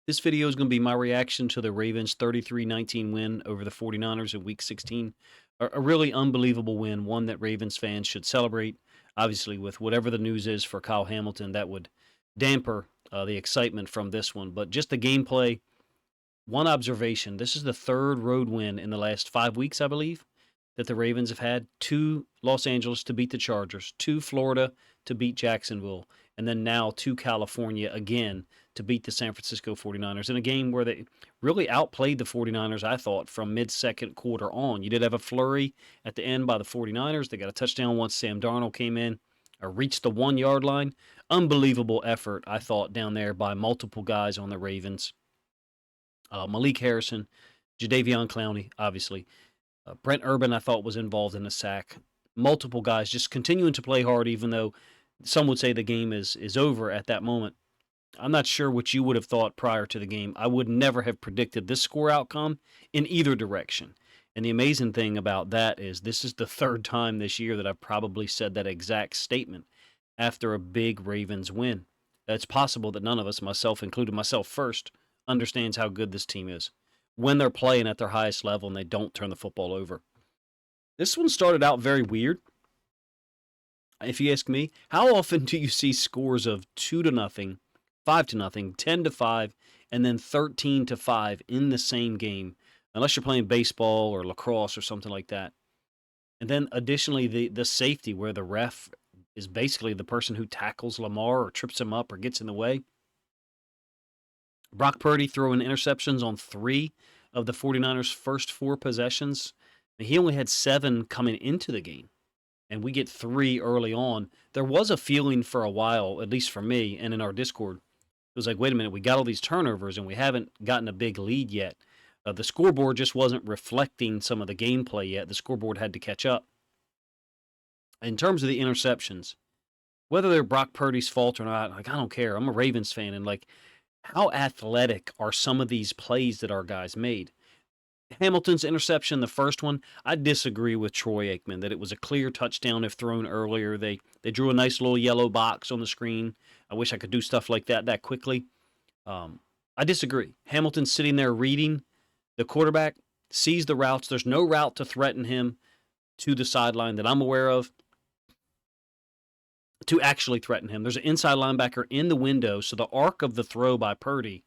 This video is going to be my reaction to the Ravens' 33-19 win over the 49ers in Week 16. A really unbelievable win, one that Ravens fans should celebrate. Obviously, with whatever the news is for Kyle Hamilton, that would damper the excitement from this one. But just the gameplay, one observation, this is the third road win in the last 5 weeks, I believe, that the Ravens have had. Two Los Angeles to beat the Chargers, two Florida to beat Jacksonville, and then now two California again to beat the San Francisco 49ers in a game where they really outplayed the 49ers, I thought, from mid-second quarter on. You did have a flurry at the end by the 49ers. They got a touchdown once Sam Darnold came in or reached the 1 yard line. Unbelievable effort, I thought, down there by multiple guys on the Ravens. Malik Harrison, Jadeveon Clowney, obviously. Brent Urban, I thought, was involved in a sack. Multiple guys just continuing to play hard, even though some would say the game is over at that moment. I'm not sure what you would have thought prior to the game. I would never have predicted this score outcome in either direction. And the amazing thing about that is this is the third time this year that I've probably said that exact statement after a big Ravens win. It's possible that none of us, myself included, myself first, understands how good this team is when they're playing at their highest level and they don't turn the football over. This one started out very weird. If you ask me, how often do you see scores of 2-0, 5-0, 10-5, and then 13-5 in the same game, unless you're playing baseball or lacrosse or something like that? And then additionally, the safety where the ref is basically the person who tackles Lamar or trips him up or gets in the way. Brock Purdy throwing interceptions on 3 of the 49ers' first 4 possessions. He only had 7 coming into the game, and we get 3 early on. There was a feeling for a while, at least for me and in our Discord, it was like, wait a minute, we got all these turnovers and we haven't gotten a big lead yet. The scoreboard just wasn't reflecting some of the gameplay yet. The scoreboard had to catch up. In terms of the interceptions, whether they're Brock Purdy's fault or not, like, I don't care. I'm a Ravens fan, and like, how athletic are some of these plays that our guys made? Hamilton's interception, the first one, I disagree with Troy Aikman that it was a clear touchdown if thrown earlier. They drew a nice little yellow box on the screen. I wish I could do stuff like that quickly. I disagree. Hamilton's sitting there reading. The quarterback sees the routes. There's no route to threaten him to the sideline that I'm aware of to actually threaten him. There's an inside linebacker in the window, so the arc of the throw by Purdy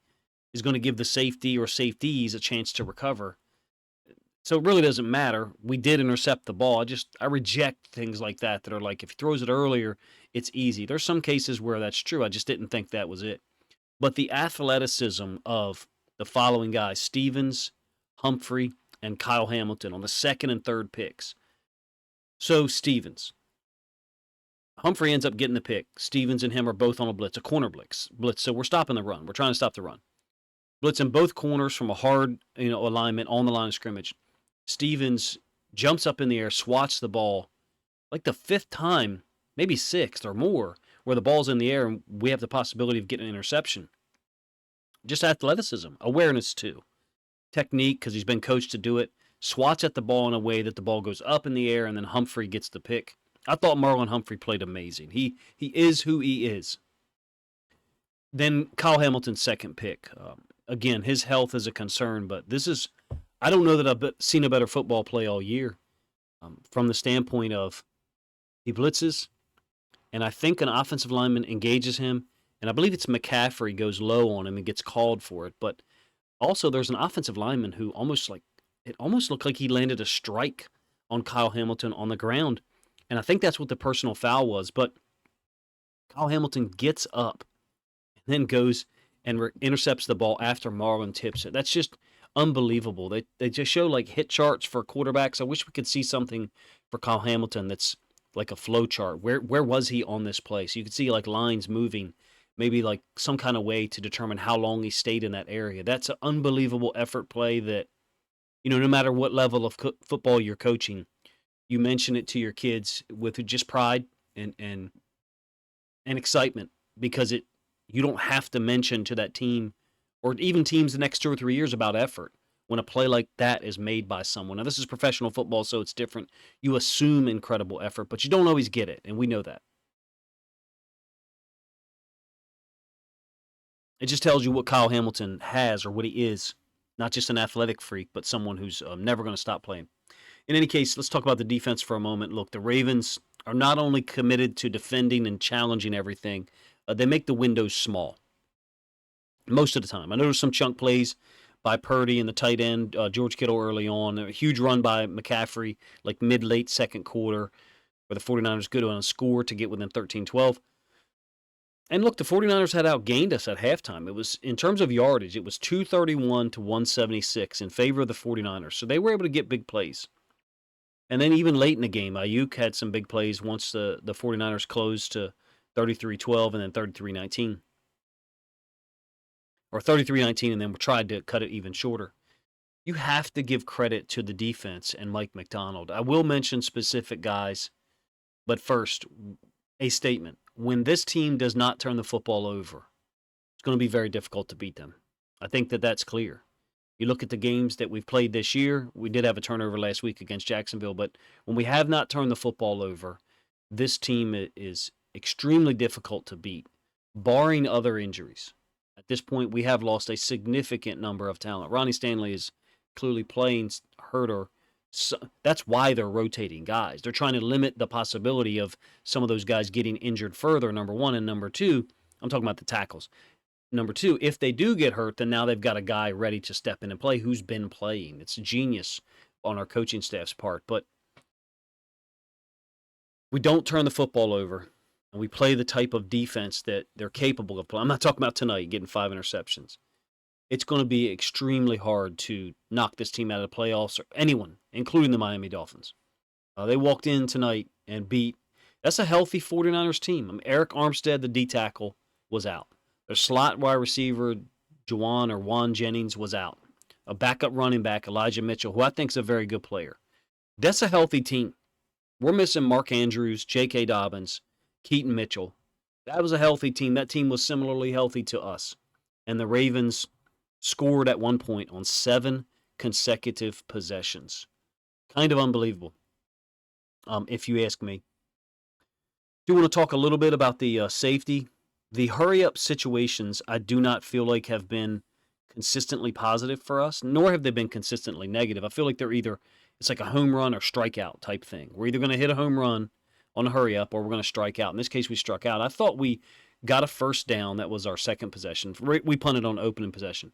is going to give the safety or safeties a chance to recover. So it really doesn't matter. We did intercept the ball. I reject things like that are like, if he throws it earlier, it's easy. There's some cases where that's true. I just didn't think that was it. But the athleticism of the following guys, Stevens, Humphrey, and Kyle Hamilton on the second and third picks. So Stevens. Humphrey ends up getting the pick. Stevens and him are both on a blitz, a corner blitz. So we're stopping the run. We're trying to stop the run. Blitzing both corners from a hard, alignment on the line of scrimmage. Stevens jumps up in the air, swats the ball, like the 5th time, maybe 6th or more, where the ball's in the air and we have the possibility of getting an interception. Just athleticism, awareness too. Technique, because he's been coached to do it. Swats at the ball in a way that the ball goes up in the air, and then Humphrey gets the pick. I thought Marlon Humphrey played amazing. He is who he is. Then Kyle Hamilton's second pick. Again, his health is a concern, but I don't know that I've seen a better football play all year from the standpoint of he blitzes, and I think an offensive lineman engages him, and I believe it's McCaffrey goes low on him and gets called for it. But also there's an offensive lineman who almost looked like he landed a strike on Kyle Hamilton on the ground, and I think that's what the personal foul was. But Kyle Hamilton gets up and then goes and intercepts the ball after Marlon tips it. That's just unbelievable. They just show like hit charts for quarterbacks. I wish we could see something for Kyle Hamilton that's like a flow chart. Where was he on this play? So you could see like lines moving, maybe like some kind of way to determine how long he stayed in that area. That's an unbelievable effort play that, no matter what level of football you're coaching, you mention it to your kids with just pride and excitement, because you don't have to mention to that team or even teams the next 2 or 3 years about effort when a play like that is made by someone. Now, this is professional football, so it's different. You assume incredible effort, but you don't always get it, and we know that. It just tells you what Kyle Hamilton has or what he is. Not just an athletic freak, but someone who's never going to stop playing. In any case, let's talk about the defense for a moment. Look, the Ravens are not only committed to defending and challenging everything, they make the windows small most of the time. I know there's some chunk plays by Purdy and the tight end, George Kittle early on. A huge run by McCaffrey, like mid-late second quarter, where the 49ers go on a score to get within 13-12. And look, the 49ers had outgained us at halftime. It was, in terms of yardage, it was 231 to 176 in favor of the 49ers. So they were able to get big plays. And then even late in the game, Ayuk had some big plays once the 49ers closed to 33-12 and then 33-19. Or 33-19 and then tried to cut it even shorter. You have to give credit to the defense and Mike McDonald. I will mention specific guys, but first, a statement. When this team does not turn the football over, it's going to be very difficult to beat them. I think that that's clear. You look at the games that we've played this year, we did have a turnover last week against Jacksonville, but when we have not turned the football over, this team is extremely difficult to beat, barring other injuries. At this point, we have lost a significant number of talent. Ronnie Stanley is clearly playing hurt, or so that's why they're rotating guys. They're trying to limit the possibility of some of those guys getting injured further, number one. And number two, I'm talking about the tackles. Number two, if they do get hurt, then now they've got a guy ready to step in and play who's been playing. It's genius on our coaching staff's part. But we don't turn the football over, and we play the type of defense that they're capable of playing. I'm not talking about tonight getting 5 interceptions. It's going to be extremely hard to knock this team out of the playoffs, or anyone, including the Miami Dolphins. They walked in tonight and beat. That's a healthy 49ers team. I mean, Eric Armstead, the D tackle, was out. Their slot wide receiver, Juwan Jennings, was out. A backup running back, Elijah Mitchell, who I think is a very good player. That's a healthy team. We're missing Mark Andrews, J.K. Dobbins, Keaton Mitchell. That was a healthy team. That team was similarly healthy to us. And the Ravens scored at one point on 7 consecutive possessions. Kind of unbelievable, if you ask me. Do want to talk a little bit about the safety. The hurry-up situations I do not feel like have been consistently positive for us, nor have they been consistently negative. I feel like it's like a home run or strikeout type thing. We're either going to hit a home run on a hurry-up or we're going to strike out. In this case, we struck out. I thought we got a first down. That was our second possession. We punted on opening possession.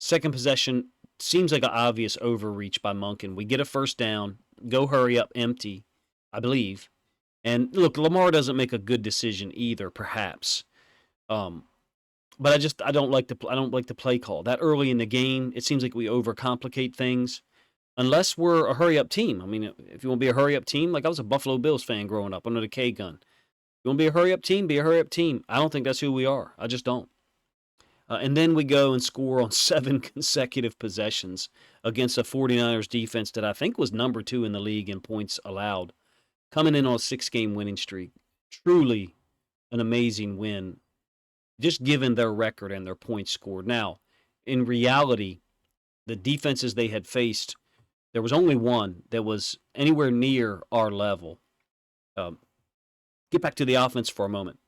Second possession seems like an obvious overreach by Monken. We get a first down, go hurry up, empty, I believe. And look, Lamar doesn't make a good decision either, perhaps. But I don't like the play call. That early in the game, it seems like we overcomplicate things. Unless we're a hurry up team. I mean, if you want to be a hurry up team, like I was a Buffalo Bills fan growing up under the K gun. You want to be a hurry up team? Be a hurry up team. I don't think that's who we are. I just don't. And then we go and score on 7 consecutive possessions against a 49ers defense that I think was number 2 in the league in points allowed, coming in on a 6-game winning streak. Truly an amazing win, just given their record and their points scored. Now, in reality, the defenses they had faced, there was only one that was anywhere near our level. Get back to the offense for a moment.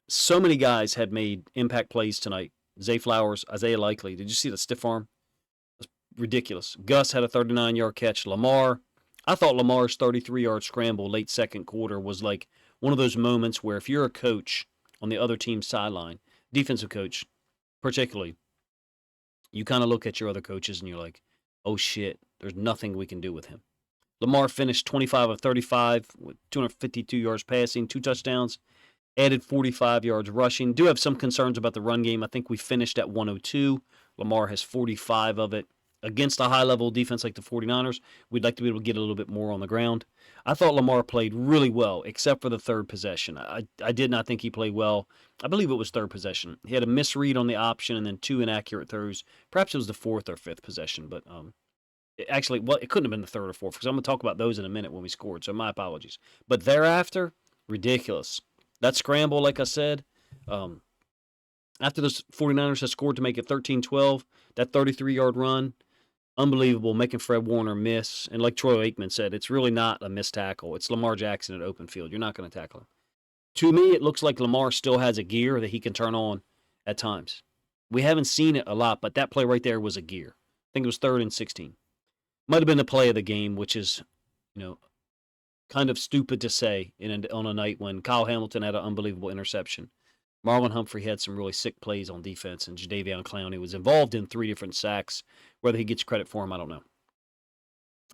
So many guys had made impact plays tonight. Zay Flowers, Isaiah Likely. Did you see the stiff arm? It was ridiculous. Gus had a 39-yard catch. Lamar, I thought Lamar's 33-yard scramble late second quarter was like one of those moments where if you're a coach on the other team's sideline, defensive coach particularly, you kind of look at your other coaches and you're like, oh shit, there's nothing we can do with him. Lamar finished 25 of 35 with 252 yards passing, 2 touchdowns. Added 45 yards rushing. Do have some concerns about the run game. I think we finished at 102. Lamar has 45 of it. Against a high-level defense like the 49ers, we'd like to be able to get a little bit more on the ground. I thought Lamar played really well, except for the third possession. I did not think he played well. I believe it was third possession. He had a misread on the option and then 2 inaccurate throws. Perhaps it was the fourth or fifth possession, but it couldn't have been the third or fourth, because I'm going to talk about those in a minute when we scored, so my apologies. But thereafter, ridiculous. That scramble, like I said, after the 49ers had scored to make it 13-12, that 33-yard run, unbelievable, making Fred Warner miss. And like Troy Aikman said, it's really not a missed tackle. It's Lamar Jackson at open field. You're not going to tackle him. To me, it looks like Lamar still has a gear that he can turn on at times. We haven't seen it a lot, but that play right there was a gear. I think it was 3rd and 16. Might have been the play of the game, which is, you know, kind of stupid to say on a night when Kyle Hamilton had an unbelievable interception. Marlon Humphrey had some really sick plays on defense, and Jadeveon Clowney was involved in 3 different sacks. Whether he gets credit for them, I don't know.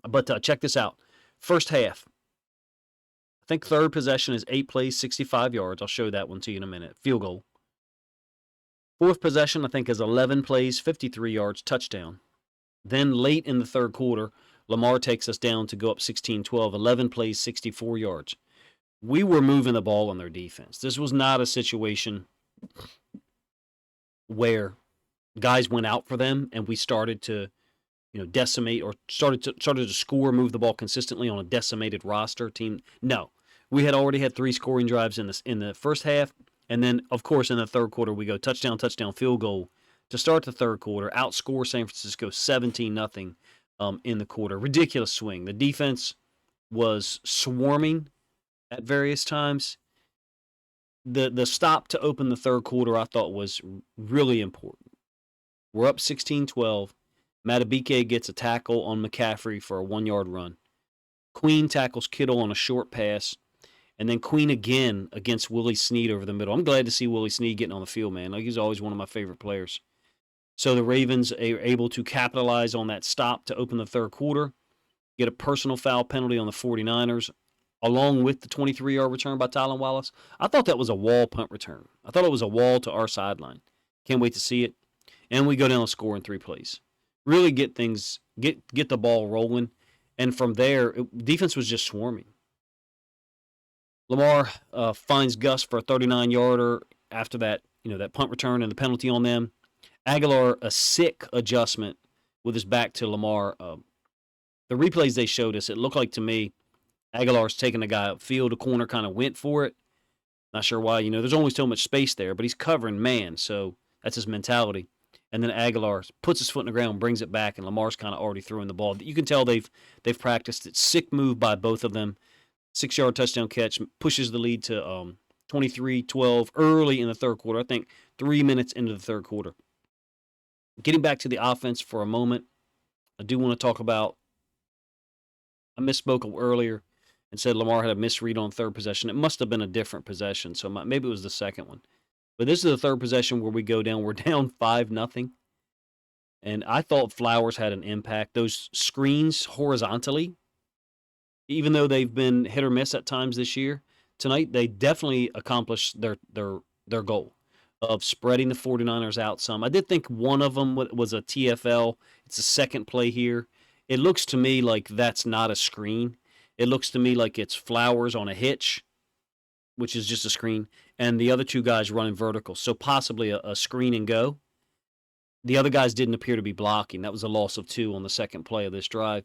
But check this out. First half, I think third possession is 8 plays, 65 yards. I'll show that one to you in a minute. Field goal. Fourth possession, I think, is 11 plays, 53 yards, touchdown. Then late in the third quarter, Lamar takes us down to go up 16-12, 11 plays, 64 yards. We were moving the ball on their defense. This was not a situation where guys went out for them and we started to, decimate or started to score, move the ball consistently on a decimated roster team. No, we had already had 3 scoring drives in the first half, and then of course in the third quarter we go touchdown, field goal to start the third quarter, outscore San Francisco 17-0 in the quarter. Ridiculous swing. The defense was swarming at various times. The stop to open the third quarter I thought was really important. We're up 16-12. Matabike gets a tackle on McCaffrey for a 1-yard run. Queen tackles Kittle on a short pass. And then Queen again against Willie Snead over the middle. I'm glad to see Willie Snead getting on the field, man. He's always one of my favorite players. So the Ravens are able to capitalize on that stop to open the third quarter, get a personal foul penalty on the 49ers, along with the 23-yard return by Tylan Wallace. I thought that was a wall punt return. I thought it was a wall to our sideline. Can't wait to see it. And we go down and score in 3 plays. Really get the ball rolling. And from there, defense was just swarming. Lamar finds Gus for a 39-yarder after that, that punt return and the penalty on them. Aguilar, a sick adjustment with his back to Lamar. The replays they showed us, it looked like to me Aguilar's taking a guy upfield. The corner kind of went for it. Not sure why. There's only so much space there, but he's covering man, so that's his mentality. And then Aguilar puts his foot in the ground, brings it back, and Lamar's kind of already throwing the ball. You can tell they've practiced it. Sick move by both of them. 6-yard touchdown catch, pushes the lead to 23-12 early in the third quarter. I think 3 minutes into the third quarter. Getting back to the offense for a moment, I do want to talk about, I misspoke earlier and said Lamar had a misread on third possession. It must have been a different possession, so maybe it was the second one. But this is the third possession where we go down. We're down 5-0. And I thought Flowers had an impact. Those screens horizontally, even though they've been hit or miss at times this year, tonight they definitely accomplished their goal of spreading the 49ers out some. I did think one of them was a TFL. It's the second play here. It looks to me like that's not a screen. It looks to me like it's Flowers on a hitch, which is just a screen, and the other 2 guys running vertical. So possibly a screen and go. The other guys didn't appear to be blocking. That was a loss of 2 on the second play of this drive.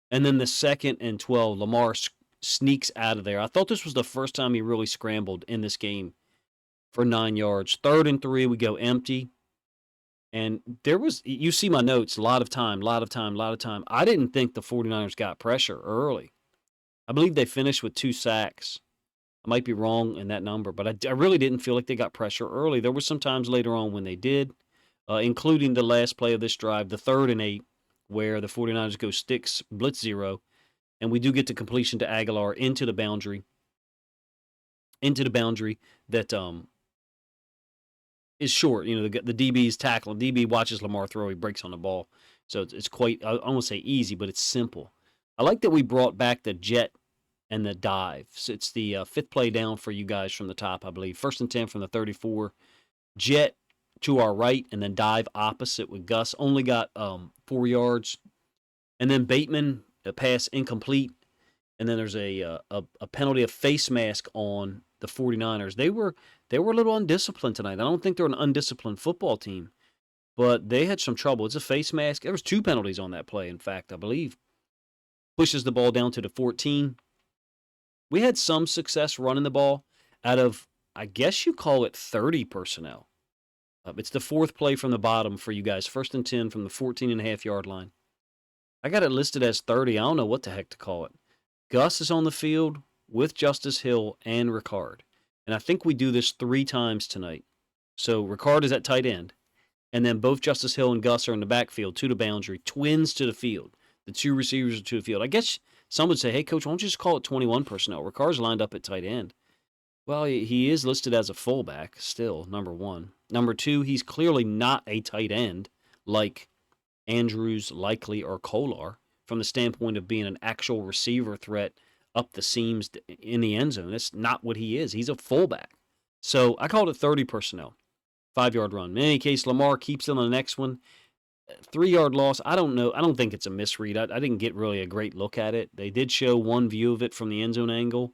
And then the 2nd and 12, Lamar sneaks out of there. I thought this was the first time he really scrambled in this game for 9 yards. 3rd and 3, we go empty. And there was, you see my notes, a lot of time. I didn't think the 49ers got pressure early. I believe they finished with 2 sacks. I might be wrong in that number, but I really didn't feel like they got pressure early. There were some times later on when they did, including the last play of this drive, the 3rd and 8, where the 49ers go sticks, blitz 0, and we do get the completion to Aguilar into the boundary that is short. The DB's tackling. DB watches Lamar throw. He breaks on the ball. So it's quite, I won't say easy, but it's simple. I like that we brought back the jet and the dive. So it's the 5th play down for you guys from the top, I believe. 1st and 10 from the 34. Jet to our right, and then dive opposite with Gus. Only got 4 yards. And then Bateman, a pass incomplete. And then there's a penalty, of face mask on the 49ers. They were a little undisciplined tonight. I don't think they're an undisciplined football team, but they had some trouble. It's a face mask. There was 2 penalties on that play, in fact, I believe. Pushes the ball down to the 14. We had some success running the ball out of, I guess you call it 30 personnel. It's the 4th play from the bottom for you guys. 1st and 10 from the 14.5-yard line. I got it listed as 30. I don't know what the heck to call it. Gus is on the field with Justice Hill and Ricard. And I think we do this 3 times tonight. So Ricard is at tight end. And then both Justice Hill and Gus are in the backfield to the boundary, twins to the field. The two receivers are to the field. I guess some would say, hey, coach, why don't you just call it 21 personnel? Ricard's lined up at tight end. Well, he is listed as a fullback still, number one. Number two, he's clearly not a tight end like Andrews, Likely, or Kolar from the standpoint of being an actual receiver threat up the seams in the end zone. That's not what he is. He's a fullback. So I called it 30 personnel, 5-yard run. In any case, Lamar keeps it on the next one. 3-yard loss, I don't know. I don't think it's a misread. I didn't get really a great look at it. They did show one view of it from the end zone angle.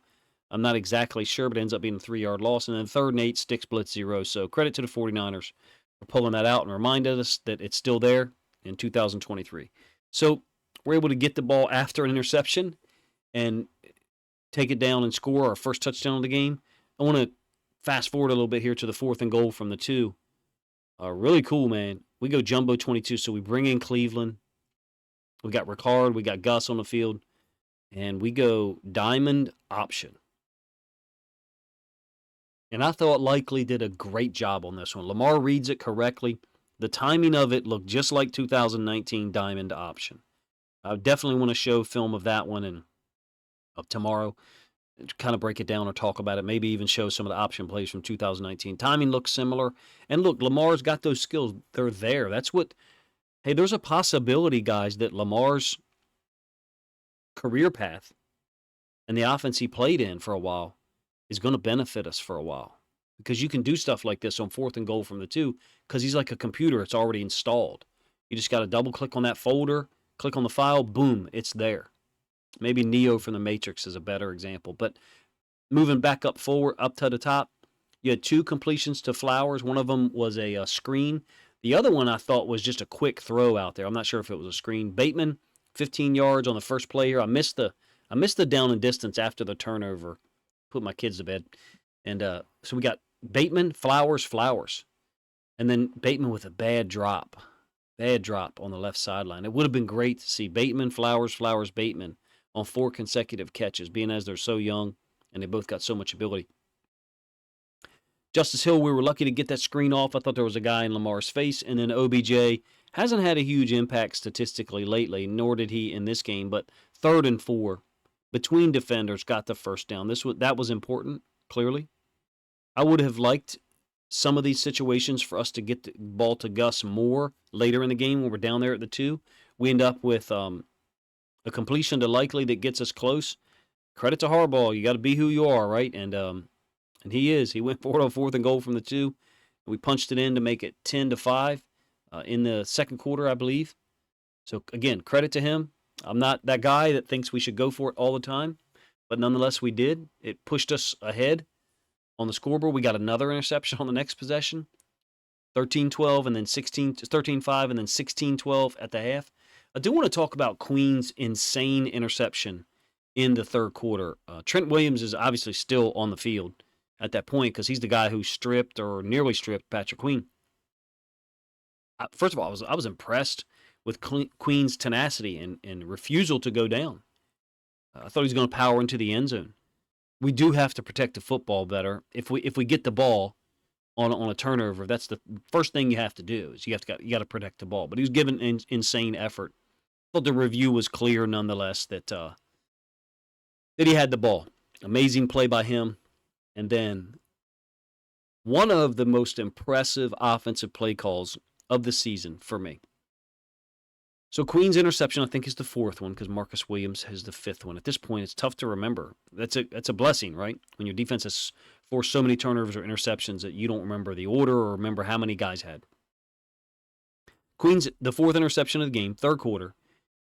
I'm not exactly sure, but it ends up being a 3-yard loss. And then 3rd and 8, sticks blitz 0. So credit to the 49ers for pulling that out and reminded us that it's still there in 2023. So we're able to get the ball after an interception and take it down and score our first touchdown of the game. I want to fast forward a little bit here to the 4th and goal from the 2. Really cool, man. We go jumbo 22, so we bring in Cleveland. We got Ricard, we got Gus on the field, and we go diamond option. And I thought Likely did a great job on this one. Lamar reads it correctly. The timing of it looked just like 2019 diamond option. I definitely want to show film of that one and of tomorrow, kind of break it down or talk about it, maybe even show some of the option plays from 2019. Timing looks similar. And look, Lamar's got those skills. They're there. That's what, hey, there's a possibility, guys, that Lamar's career path and the offense he played in for a while is going to benefit us for a while. Because you can do stuff like this on 4th and goal from the 2 because he's like a computer. It's already installed. You just got to double click on that folder, click on the file, boom, it's there. Maybe Neo from the Matrix is a better example. But moving back up forward, up to the top, you had 2 completions to Flowers. One of them was a screen. The other one I thought was just a quick throw out there. I'm not sure if it was a screen. Bateman, 15 yards on the first play here. I missed the down and distance after the turnover. Put my kids to bed. And so we got Bateman, Flowers. And then Bateman with a bad drop on the left sideline. It would have been great to see Bateman, Flowers, Bateman on 4 consecutive catches, being as they're so young and they both got so much ability. Justice Hill, we were lucky to get that screen off. I thought there was a guy in Lamar's face. And then OBJ hasn't had a huge impact statistically lately, nor did he in this game. But 3rd and 4, between defenders, got the first down. That was important, clearly. I would have liked some of these situations for us to get the ball to Gus more later in the game when we're down there at the 2. We end up with a completion to Likely that gets us close. Credit to Harbaugh. You got to be who you are, right? And he is. He went forward on 4th and goal from the 2. We punched it in to make it 10-5 in the second quarter, I believe. So, again, credit to him. I'm not that guy that thinks we should go for it all the time, but nonetheless we did. It pushed us ahead on the scoreboard. We got another interception on the next possession, 13-12 and then 13-5 and then 16-12 at the half. I do want to talk about Queen's insane interception in the 3rd quarter. Trent Williams is obviously still on the field at that point because he's the guy who stripped or nearly stripped Patrick Queen. First of all, I was impressed with Queen's tenacity and refusal to go down. I thought he was going to power into the end zone. We do have to protect the football better. If we get the ball on a turnover, that's the first thing you have to do is you got to protect the ball. But he was given an insane effort. I thought the review was clear nonetheless that he had the ball. Amazing play by him. And then one of the most impressive offensive play calls of the season for me. So Queen's interception, I think, is the 4th one because Marcus Williams has the 5th one. At this point, it's tough to remember. That's a blessing, right? When your defense has forced so many turnovers or interceptions that you don't remember the order or remember how many guys had. Queen's the 4th interception of the game, 3rd quarter,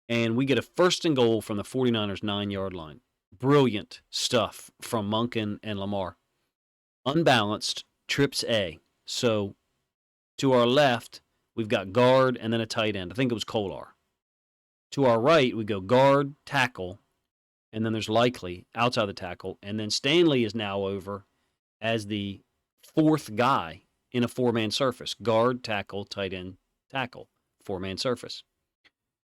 and we get a 1st and goal from the 49ers 9-yard line. Brilliant stuff from Monken and Lamar. Unbalanced, trips A. So to our left, we've got guard and then a tight end. I think it was Kolar. To our right, we go guard, tackle, and then there's Likely outside the tackle. And then Stanley is now over as the 4th guy in a 4-man surface. Guard, tackle, tight end, tackle. 4-man surface.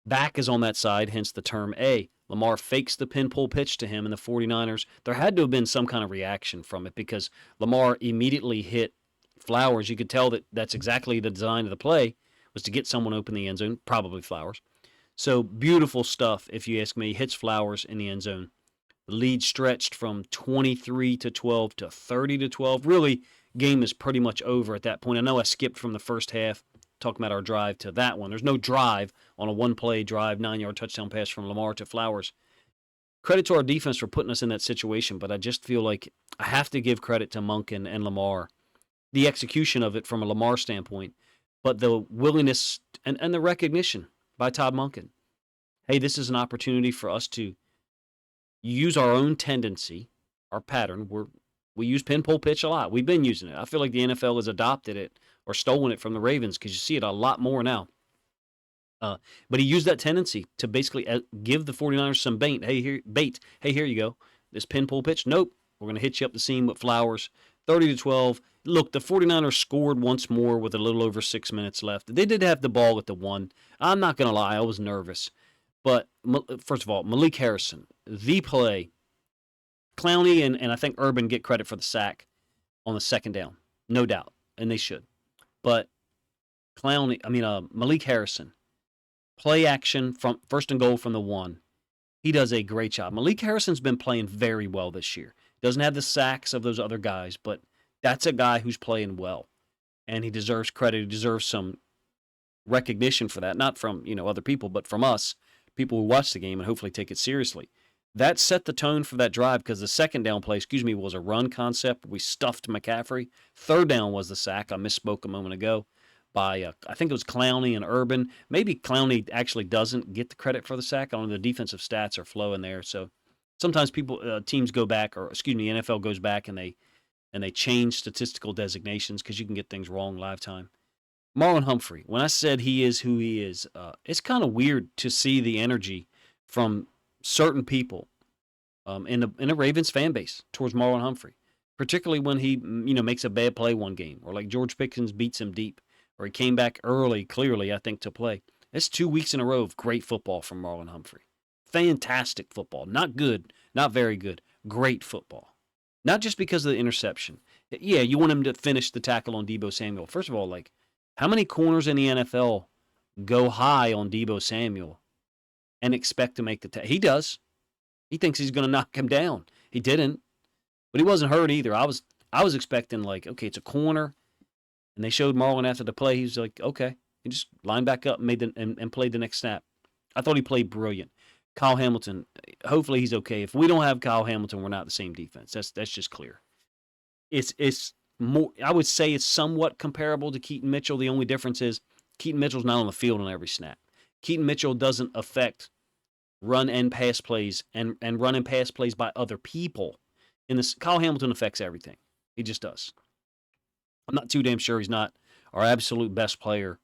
Back is on that side, hence the term A. Lamar fakes the pin-pull pitch to him, and the 49ers, there had to have been some kind of reaction from it because Lamar immediately hit Flowers, you could tell that that's exactly the design of the play, was to get someone open in the end zone, probably Flowers. So beautiful stuff, if you ask me. Hits Flowers in the end zone. The lead stretched from 23-12 to 30-12. Really, game is pretty much over at that point. I know I skipped from the first half, talking about our drive, to that one. There's no drive on a one-play drive, 9-yard touchdown pass from Lamar to Flowers. Credit to our defense for putting us in that situation, but I just feel like I have to give credit to Monk and Lamar. The execution of it from a Lamar standpoint, but the willingness and the recognition by Todd Monken. Hey, this is an opportunity for us to use our own tendency, our pattern. We use pin pull pitch a lot. We've been using it. I feel like the NFL has adopted it or stolen it from the Ravens because you see it a lot more now. But he used that tendency to basically give the 49ers some bait. Hey, here you go. This pin pull pitch. Nope. We're going to hit you up the seam with Flowers. 30-12. Look, the 49ers scored once more with a little over 6 minutes left. They did have the ball at the 1. I'm not going to lie. I was nervous. But, first of all, Malik Harrison, the play. Clowney and I think Urban get credit for the sack on the second down. No doubt. And they should. But Malik Harrison, play action from first and goal from the 1. He does a great job. Malik Harrison's been playing very well this year. Doesn't have the sacks of those other guys, but that's a guy who's playing well. And he deserves credit. He deserves some recognition for that. Not from, other people, but from us, people who watch the game and hopefully take it seriously. That set the tone for that drive because the second down play, was a run concept. We stuffed McCaffrey. Third down was the sack. I misspoke a moment ago by, I think it was Clowney and Urban. Maybe Clowney actually doesn't get the credit for the sack. I don't know, the defensive stats are flowing there. So sometimes teams go back, the NFL goes back and they change statistical designations because you can get things wrong live time. Marlon Humphrey, when I said he is who he is, it's kind of weird to see the energy from certain people in a Ravens fan base towards Marlon Humphrey, particularly when he makes a bad play one game, or like George Pickens beats him deep, or he came back early, clearly, I think, to play. It's 2 weeks in a row of great football from Marlon Humphrey. Fantastic football. Not good, not very good. Great football. Not just because of the interception. Yeah, you want him to finish the tackle on Deebo Samuel. First of all, how many corners in the NFL go high on Deebo Samuel and expect to make the tackle? He does. He thinks he's going to knock him down. He didn't. But he wasn't hurt either. I was expecting, okay, it's a corner. And they showed Marlon after the play. He was like, okay. He just lined back up and played the next snap. I thought he played brilliant. Kyle Hamilton, hopefully he's okay. If we don't have Kyle Hamilton, we're not the same defense. That's just clear. It's more, I would say it's somewhat comparable to Keaton Mitchell. The only difference is Keaton Mitchell's not on the field on every snap. Keaton Mitchell doesn't affect run and pass plays and run and pass plays by other people. Kyle Hamilton affects everything. He just does. I'm not too damn sure he's not our absolute best player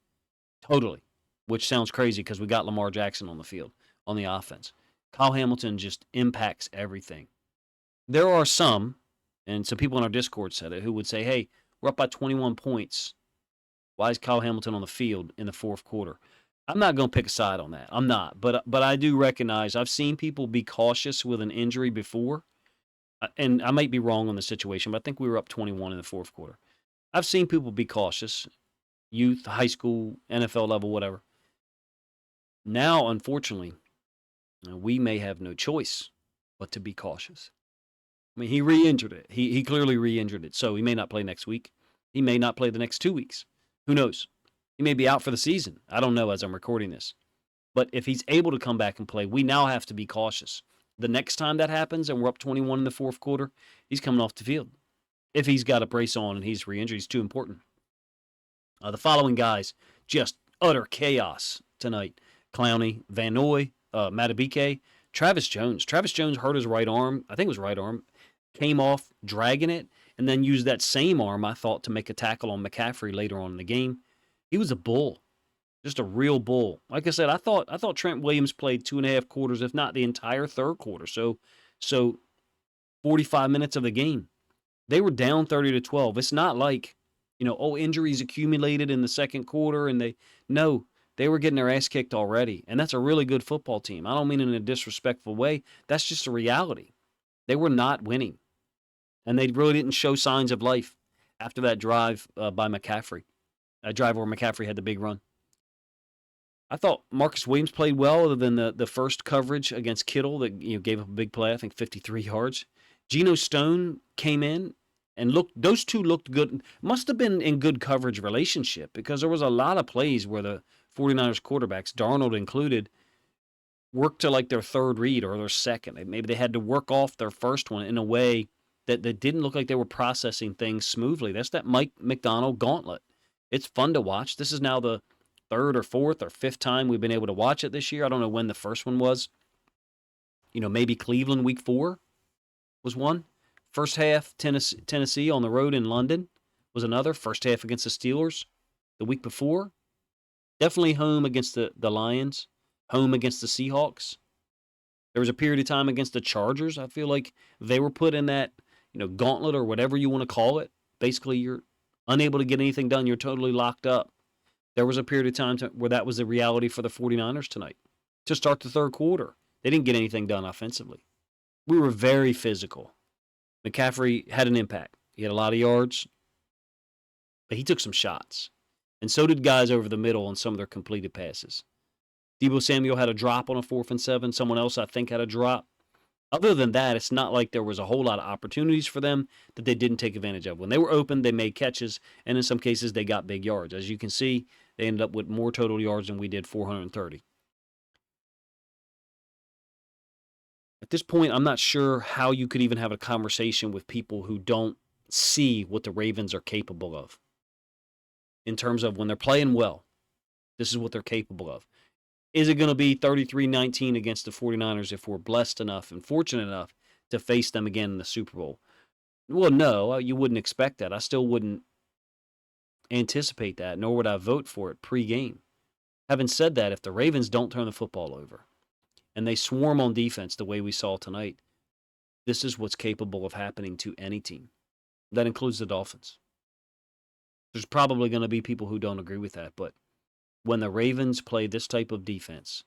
totally, which sounds crazy because we got Lamar Jackson on the field, on the offense. Kyle Hamilton just impacts everything. There are some, and some people in our Discord said it, who would say, hey, we're up by 21 points. Why is Kyle Hamilton on the field in the fourth quarter? I'm not going to pick a side on that. I'm not. But I do recognize I've seen people be cautious with an injury before. And I might be wrong on the situation, but I think we were up 21 in the fourth quarter. I've seen people be cautious, youth, high school, NFL level, whatever. Now, unfortunately, we may have no choice but to be cautious. I mean, he re-injured it. He clearly re-injured it, so he may not play next week. He may not play the next 2 weeks. Who knows? He may be out for the season. I don't know as I'm recording this. But if he's able to come back and play, we now have to be cautious. The next time that happens and we're up 21 in the fourth quarter, he's coming off the field. If he's got a brace on and he's re-injured, he's too important. The following guys, just utter chaos tonight. Clowney, Van Noy, Matabike, Travis Jones. Travis Jones hurt his right arm. I think it was right arm. Came off dragging it and then used that same arm, I thought, to make a tackle on McCaffrey later on in the game. He was a bull. Just a real bull. Like I said, I thought Trent Williams played 2.5 quarters, if not the entire third quarter. So 45 minutes of the game. They were down 30-12. It's not like, injuries accumulated in the second quarter and they were getting their ass kicked already. And that's a really good football team. I don't mean it in a disrespectful way. That's just a reality. They were not winning. And they really didn't show signs of life. after that drive by McCaffrey, a drive where McCaffrey had the big run. I thought Marcus Williams played well, other than the first coverage against Kittle that gave up a big play. I think 53 yards. Geno Stone came in and looked. Those two looked good. Must have been in good coverage relationship, because there was a lot of plays where the 49ers quarterbacks, Darnold included, worked to like their third read or their second. Maybe they had to work off their first one in a way that didn't look like they were processing things smoothly. That's that Mike McDonald gauntlet. It's fun to watch. This is now the third or fourth or fifth time we've been able to watch it this year. I don't know when the first one was. Maybe Cleveland week 4 was one. First half, Tennessee on the road in London was another. First half against the Steelers the week before. Definitely home against the Lions. Home against the Seahawks. There was a period of time against the Chargers. I feel like they were put in that, gauntlet or whatever you want to call it. Basically, you're unable to get anything done. You're totally locked up. There was a period of time where that was the reality for the 49ers tonight to start the third quarter. They didn't get anything done offensively. We were very physical. McCaffrey had an impact. He had a lot of yards, but he took some shots. And so did guys over the middle on some of their completed passes. Deebo Samuel had a drop on a 4th and 7. Someone else, I think, had a drop. Other than that, it's not like there was a whole lot of opportunities for them that they didn't take advantage of. When they were open, they made catches, and in some cases, they got big yards. As you can see, they ended up with more total yards than we did, 430. At this point, I'm not sure how you could even have a conversation with people who don't see what the Ravens are capable of. In terms of when they're playing well, this is what they're capable of. Is it going to be 33-19 against the 49ers if we're blessed enough and fortunate enough to face them again in the Super Bowl? Well, no, you wouldn't expect that. I still wouldn't anticipate that, nor would I vote for it pre-game. Having said that, if the Ravens don't turn the football over and they swarm on defense the way we saw tonight, this is what's capable of happening to any team. That includes the Dolphins. There's probably going to be people who don't agree with that, but when the Ravens play this type of defense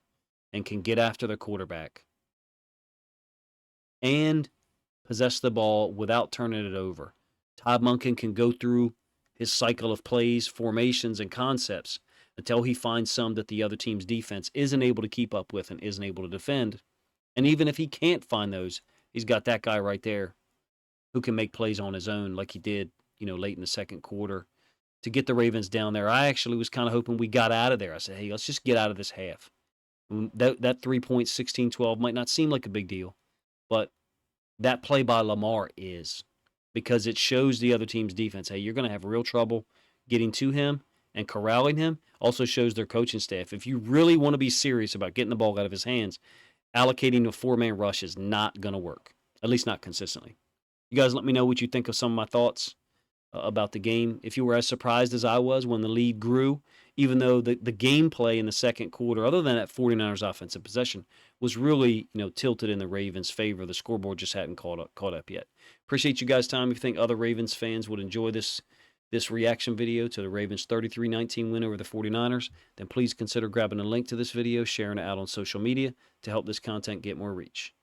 and can get after the quarterback and possess the ball without turning it over, Todd Monken can go through his cycle of plays, formations, and concepts until he finds some that the other team's defense isn't able to keep up with and isn't able to defend. And even if he can't find those, he's got that guy right there who can make plays on his own like he did, late in the second quarter to get the Ravens down there. I actually was kind of hoping we got out of there. I said, hey, let's just get out of this half. That 3-point 16-12 might not seem like a big deal, but that play by Lamar is, because it shows the other team's defense, hey, you're going to have real trouble getting to him and corralling him. Also shows their coaching staff, if you really want to be serious about getting the ball out of his hands, allocating a 4-man rush is not going to work, at least not consistently. You guys let me know what you think of some of my thoughts about the game. If you were as surprised as I was when the lead grew, even though the gameplay in the second quarter, other than that 49ers offensive possession, was really tilted in the Ravens' favor. The scoreboard just hadn't caught up yet. Appreciate you guys' time. If you think other Ravens fans would enjoy this reaction video to the Ravens 33-19 win over the 49ers, then please consider grabbing a link to this video, sharing it out on social media to help this content get more reach.